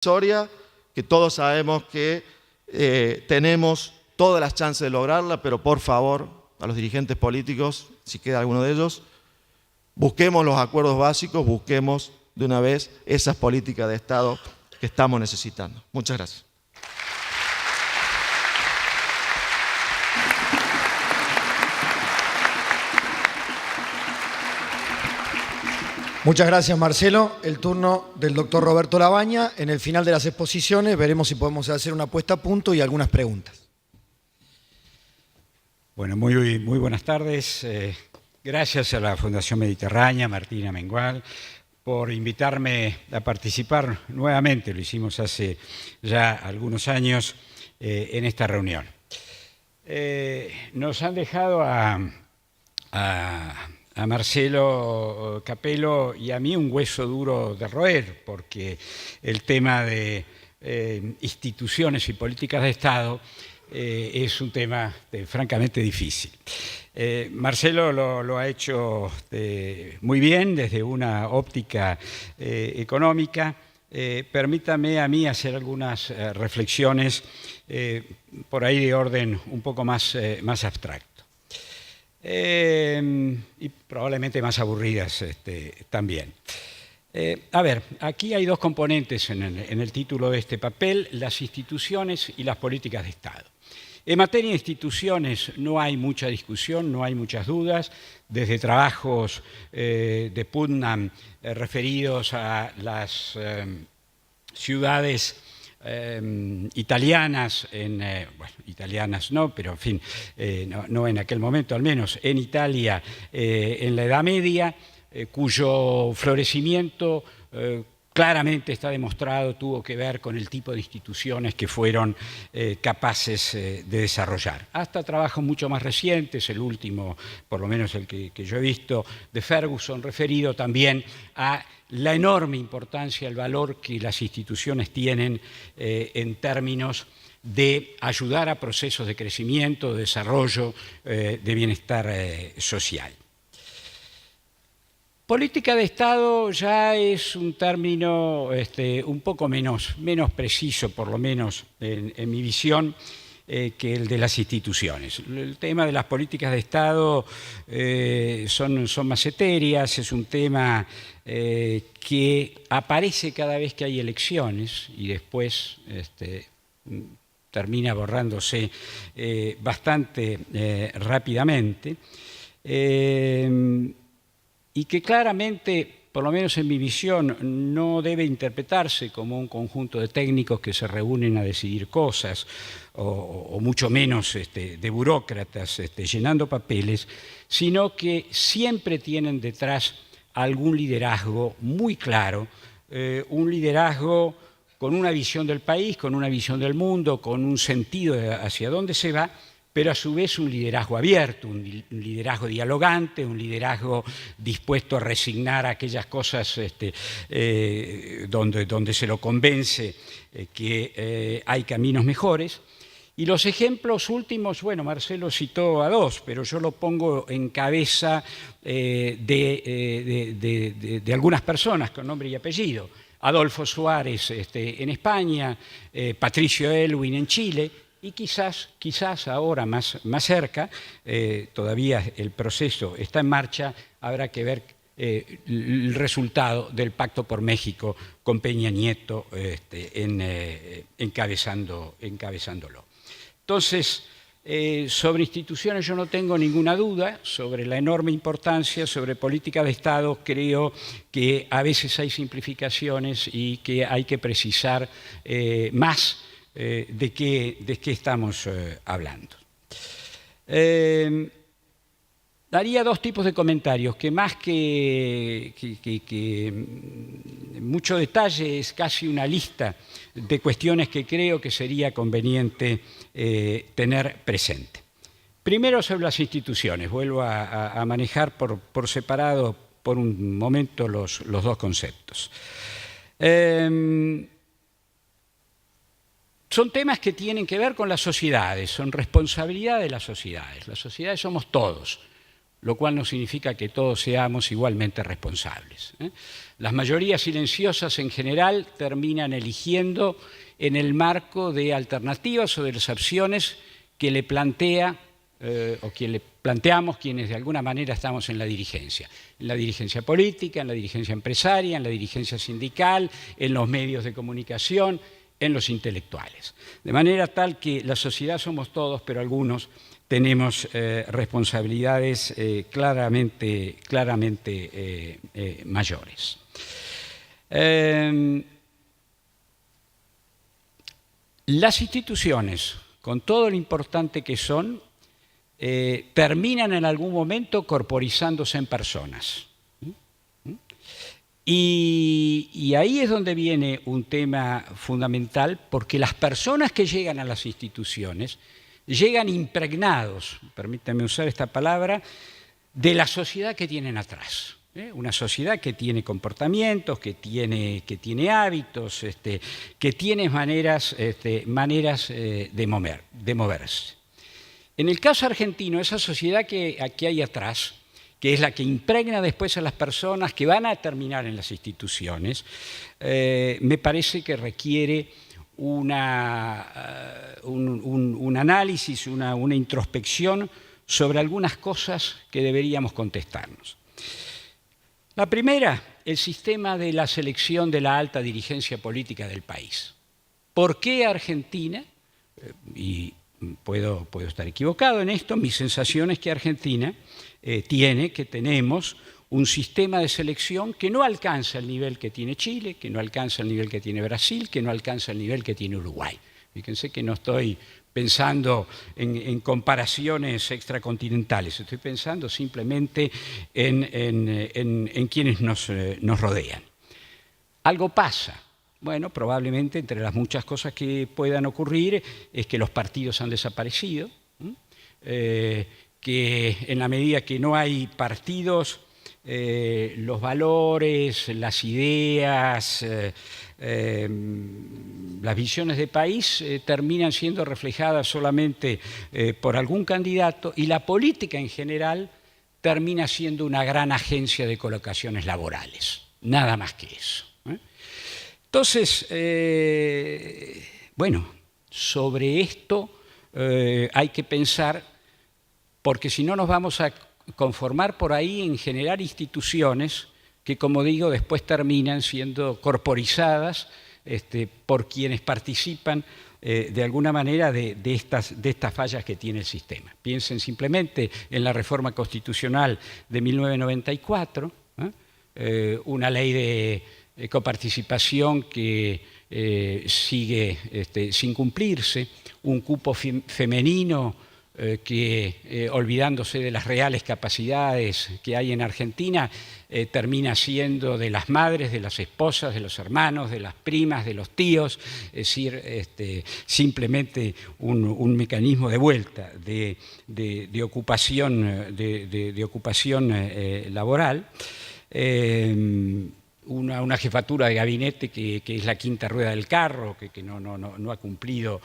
Soria, que todos sabemos que tenemos todas las chances de lograrla, pero por favor, a los dirigentes políticos, si queda alguno de ellos, busquemos los acuerdos básicos, busquemos de una vez esas políticas de Estado que estamos necesitando. Muchas gracias. Muchas gracias, Marcelo. El turno del doctor Roberto Labaña. En el final de las exposiciones veremos si podemos hacer una puesta a punto y algunas preguntas. Bueno, muy buenas tardes. Gracias a la Fundación Mediterránea, Martina Mengual, por invitarme a participar nuevamente. Lo hicimos hace ya algunos años en esta reunión. Nos han dejado a Marcelo Capello y a mí un hueso duro de roer, porque el tema de instituciones y políticas de Estado es un tema francamente difícil. Marcelo lo ha hecho muy bien desde una óptica económica. Permítame a mí hacer algunas reflexiones por ahí de orden un poco más abstracto. Y probablemente más aburridas también. A ver, aquí hay dos componentes en el título de este papel: las instituciones y las políticas de Estado. En materia de instituciones no hay mucha discusión, no hay muchas dudas, desde trabajos de Putnam referidos a las ciudades italianas, bueno, italianas no, pero en fin, no en aquel momento, al menos en Italia en la Edad Media, cuyo florecimiento claramente está demostrado tuvo que ver con el tipo de instituciones que fueron capaces de desarrollar. Hasta trabajos mucho más recientes, el último, por lo menos el que yo he visto, de Ferguson, referido también a la enorme importancia, el valor que las instituciones tienen en términos de ayudar a procesos de crecimiento, de desarrollo, de bienestar social. Política de Estado ya es un término un poco menos preciso, por lo menos en mi visión, que el de las instituciones. El tema de las políticas de Estado son más etéreas, es un tema que aparece cada vez que hay elecciones y después termina borrándose bastante rápidamente. Y que claramente, por lo menos en mi visión, no debe interpretarse como un conjunto de técnicos que se reúnen a decidir cosas, o mucho menos de burócratas llenando papeles, sino que siempre tienen detrás algún liderazgo muy claro, un liderazgo con una visión del país, con una visión del mundo, con un sentido hacia dónde se va, pero a su vez un liderazgo abierto, un liderazgo dialogante, un liderazgo dispuesto a resignar aquellas cosas donde se lo convence que hay caminos mejores. Y los ejemplos últimos, bueno, Marcelo citó a dos, pero yo lo pongo en cabeza de algunas personas con nombre y apellido. Adolfo Suárez en España, Patricio Aylwin en Chile, y quizás ahora más cerca, todavía el proceso está en marcha, habrá que ver el resultado del Pacto por México con Peña Nieto encabezándolo. Entonces, sobre instituciones yo no tengo ninguna duda, sobre la enorme importancia, sobre política de Estado creo que a veces hay simplificaciones y que hay que precisar más de qué estamos hablando. Daría dos tipos de comentarios, que más que mucho detalle es casi una lista de cuestiones que creo que sería conveniente tener presente. Primero, sobre las instituciones. Vuelvo a manejar por separado por un momento los dos conceptos. Son temas que tienen que ver con las sociedades, son responsabilidad de las sociedades. Las sociedades somos todos. lo cual no significa que todos seamos igualmente responsables. Las mayorías silenciosas en general terminan eligiendo en el marco de alternativas o de las opciones que le plantea o que le planteamos quienes de alguna manera estamos en la dirigencia política, en la dirigencia empresaria, en la dirigencia sindical, en los medios de comunicación, en los intelectuales. De manera tal que la sociedad somos todos, pero algunos tenemos responsabilidades claramente mayores. Las instituciones, con todo lo importante que son, terminan en algún momento corporizándose en personas. Y ahí es donde viene un tema fundamental, porque las personas que llegan a las instituciones llegan impregnados, permítanme usar esta palabra, de la sociedad que tienen atrás. Una sociedad que tiene comportamientos, que tiene hábitos, que tiene maneras de moverse. En el caso argentino, esa sociedad que aquí hay atrás, que es la que impregna después a las personas que van a terminar en las instituciones, me parece que requiere un análisis, una introspección sobre algunas cosas que deberíamos contestarnos. La primera, el sistema de la selección de la alta dirigencia política del país. ¿Por qué Argentina? Y puedo estar equivocado en esto, mi sensación es que Argentina tenemos un sistema de selección que no alcanza el nivel que tiene Chile, que no alcanza el nivel que tiene Brasil, que no alcanza el nivel que tiene Uruguay. Fíjense que no estoy pensando en comparaciones extracontinentales, estoy pensando simplemente en quienes nos rodean. Algo pasa. Bueno, probablemente entre las muchas cosas que puedan ocurrir es que los partidos han desaparecido, que en la medida que no hay partidos, los valores, las ideas, las visiones de país terminan siendo reflejadas solamente por algún candidato y la política en general termina siendo una gran agencia de colocaciones laborales, nada más que eso. Entonces, bueno, sobre esto hay que pensar, porque si no nos vamos a conformar por ahí en generar instituciones que, como digo, después terminan siendo corporizadas por quienes participan de alguna manera de estas fallas que tiene el sistema. Piensen simplemente en la reforma constitucional de 1994, una ley de coparticipación que sigue sin cumplirse, un cupo femenino que, olvidándose de las reales capacidades que hay en Argentina, termina siendo de las madres, de las esposas, de los hermanos, de las primas, de los tíos, es decir, simplemente un mecanismo de vuelta de ocupación laboral. Una jefatura de gabinete que es la quinta rueda del carro, que no ha cumplido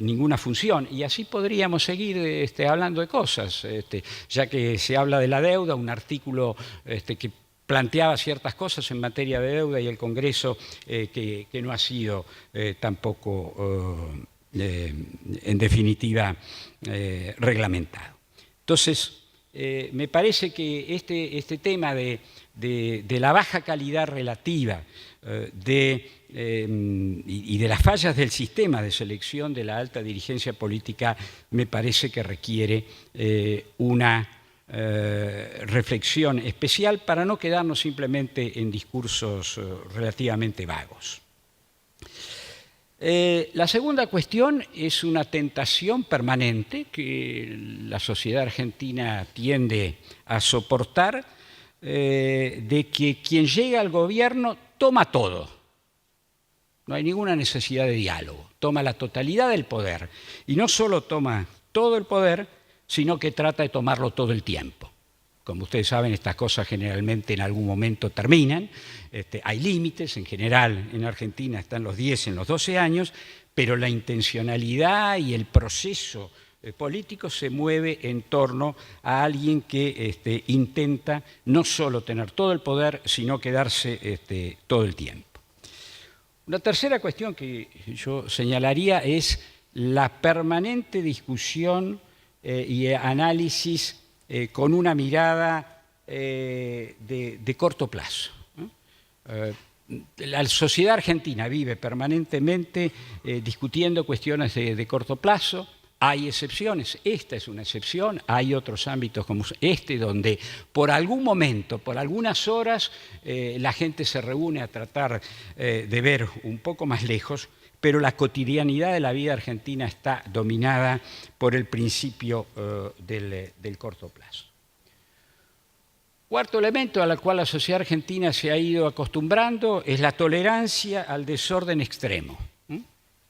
ninguna función. Y así podríamos seguir hablando de cosas. Ya que se habla de la deuda, un artículo que planteaba ciertas cosas en materia de deuda y el Congreso que no ha sido tampoco, en definitiva, reglamentado. Entonces, me parece que este tema de la baja calidad relativa y de las fallas del sistema de selección de la alta dirigencia política, me parece que requiere una reflexión especial para no quedarnos simplemente en discursos relativamente vagos. La segunda cuestión es una tentación permanente que la sociedad argentina tiende a soportar, de que quien llega al gobierno toma todo. No hay ninguna necesidad de diálogo. Toma la totalidad del poder. Y no solo toma todo el poder, sino que trata de tomarlo todo el tiempo. Como ustedes saben, estas cosas generalmente en algún momento terminan. Hay límites, en general en Argentina están los 10, en los 12 años, pero la intencionalidad y el proceso político se mueve en torno a alguien que intenta no solo tener todo el poder, sino quedarse todo el tiempo. Una tercera cuestión que yo señalaría es la permanente discusión y análisis con una mirada de corto plazo. La sociedad argentina vive permanentemente discutiendo cuestiones de corto plazo. Hay excepciones, esta es una excepción, hay otros ámbitos como este donde por algún momento, por algunas horas, la gente se reúne a tratar de ver un poco más lejos, pero la cotidianidad de la vida argentina está dominada por el principio del corto plazo. Cuarto elemento al cual la sociedad argentina se ha ido acostumbrando es la tolerancia al desorden extremo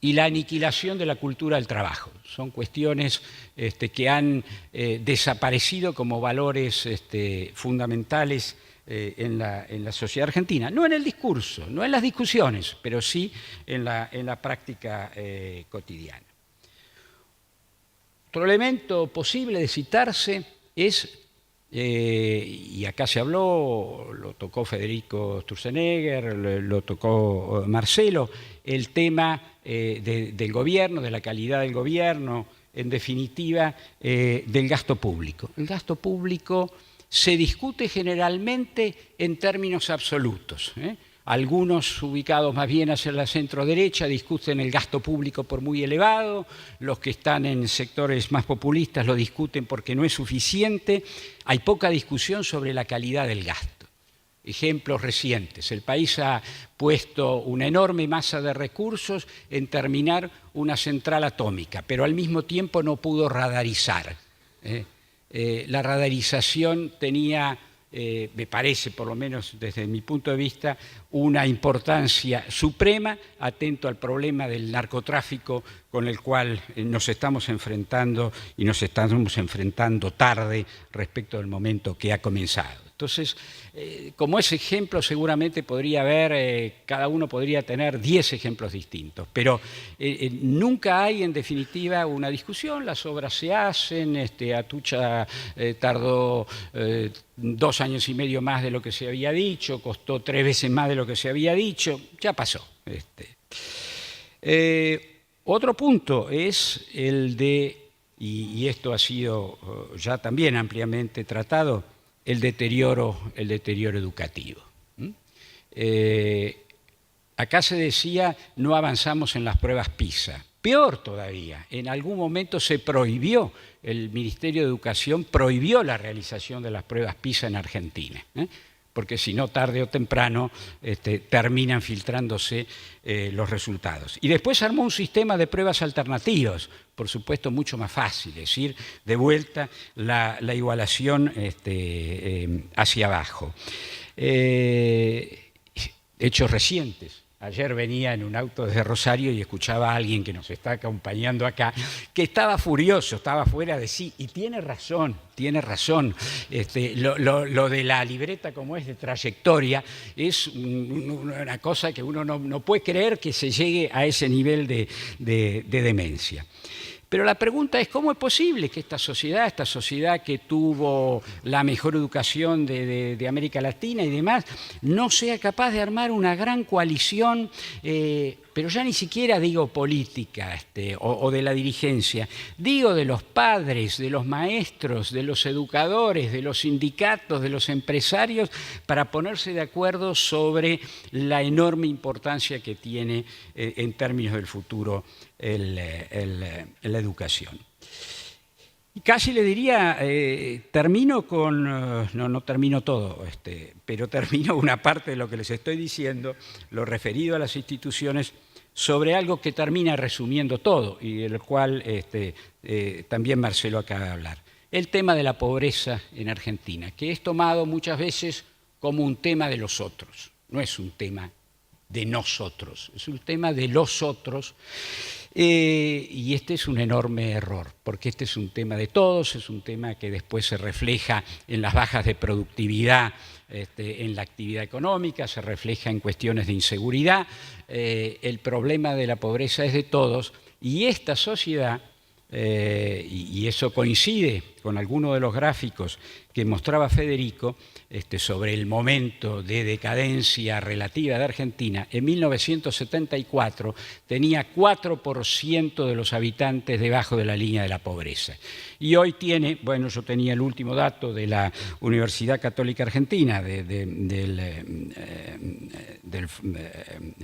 y la aniquilación de la cultura del trabajo. Son cuestiones que han desaparecido como valores fundamentales en la sociedad argentina. No en el discurso, no en las discusiones, pero sí en la práctica cotidiana. Otro elemento posible de citarse es, y acá se habló, lo tocó Federico Sturzenegger, lo tocó Marcelo, el tema del gobierno, de la calidad del gobierno, en definitiva, del gasto público. El gasto público se discute generalmente en términos absolutos. Algunos ubicados más bien hacia la centro-derecha discuten el gasto público por muy elevado, los que están en sectores más populistas lo discuten porque no es suficiente. Hay poca discusión sobre la calidad del gasto. Ejemplos recientes. El país ha puesto una enorme masa de recursos en terminar una central atómica, pero al mismo tiempo no pudo radarizar. La radarización tenía, me parece, por lo menos desde mi punto de vista, una importancia suprema, atento al problema del narcotráfico con el cual nos estamos enfrentando y nos estamos enfrentando tarde respecto del momento que ha comenzado. Entonces, como ese ejemplo seguramente podría haber, cada uno podría tener 10 ejemplos distintos, pero nunca hay en definitiva una discusión, las obras se hacen, Atucha tardó 2 años y medio más de lo que se había dicho, costó 3 veces más de lo que se había dicho, ya pasó. Otro punto es el de, y esto ha sido ya también ampliamente tratado, el deterioro educativo. Acá se decía, no avanzamos en las pruebas PISA. Peor todavía, en algún momento se prohibió, el Ministerio de Educación prohibió la realización de las pruebas PISA en Argentina, porque si no, tarde o temprano terminan filtrándose los resultados. Y después se armó un sistema de pruebas alternativas, por supuesto mucho más fácil, es decir, de vuelta la igualación hacia abajo. Hechos recientes. Ayer venía en un auto desde Rosario y escuchaba a alguien que nos está acompañando acá, que estaba furioso, estaba fuera de sí, y tiene razón. Lo de la libreta como es de trayectoria es una cosa que uno no puede creer que se llegue a ese nivel de demencia. Pero la pregunta es, ¿cómo es posible que esta sociedad que tuvo la mejor educación de América Latina y demás, no sea capaz de armar una gran coalición, pero ya ni siquiera digo política o de la dirigencia, digo de los padres, de los maestros, de los educadores, de los sindicatos, de los empresarios, para ponerse de acuerdo sobre la enorme importancia que tiene en términos del futuro la educación. Y casi le diría, termino con, no termino todo, pero termino una parte de lo que les estoy diciendo, lo referido a las instituciones, sobre algo que termina resumiendo todo y del cual también Marcelo acaba de hablar. El tema de la pobreza en Argentina, que es tomado muchas veces como un tema de los otros, no es un tema de nosotros, es un tema de los otros. Y este es un enorme error, porque este es un tema de todos, es un tema que después se refleja en las bajas de productividad en la actividad económica, se refleja en cuestiones de inseguridad. El problema de la pobreza es de todos y esta sociedad y eso coincide con algunos de los gráficos que mostraba Federico sobre el momento de decadencia relativa de Argentina. En 1974 tenía 4% de los habitantes debajo de la línea de la pobreza. Y hoy tiene, bueno, yo tenía el último dato de la Universidad Católica Argentina, del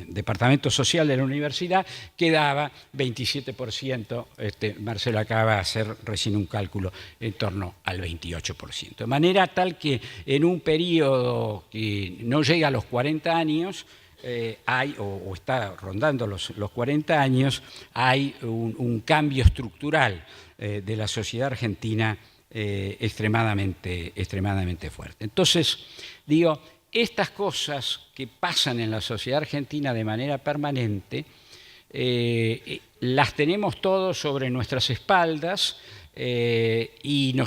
Departamento Social de la Universidad, que daba 27%, Marcelo acaba de hacer recién un cálculo, en torno al 28%. De manera tal que en un periodo que no llega a los 40 años, hay, o está rondando los 40 años, hay un cambio estructural de la sociedad argentina extremadamente fuerte. Entonces, digo, estas cosas que pasan en la sociedad argentina de manera permanente, las tenemos todos sobre nuestras espaldas y nos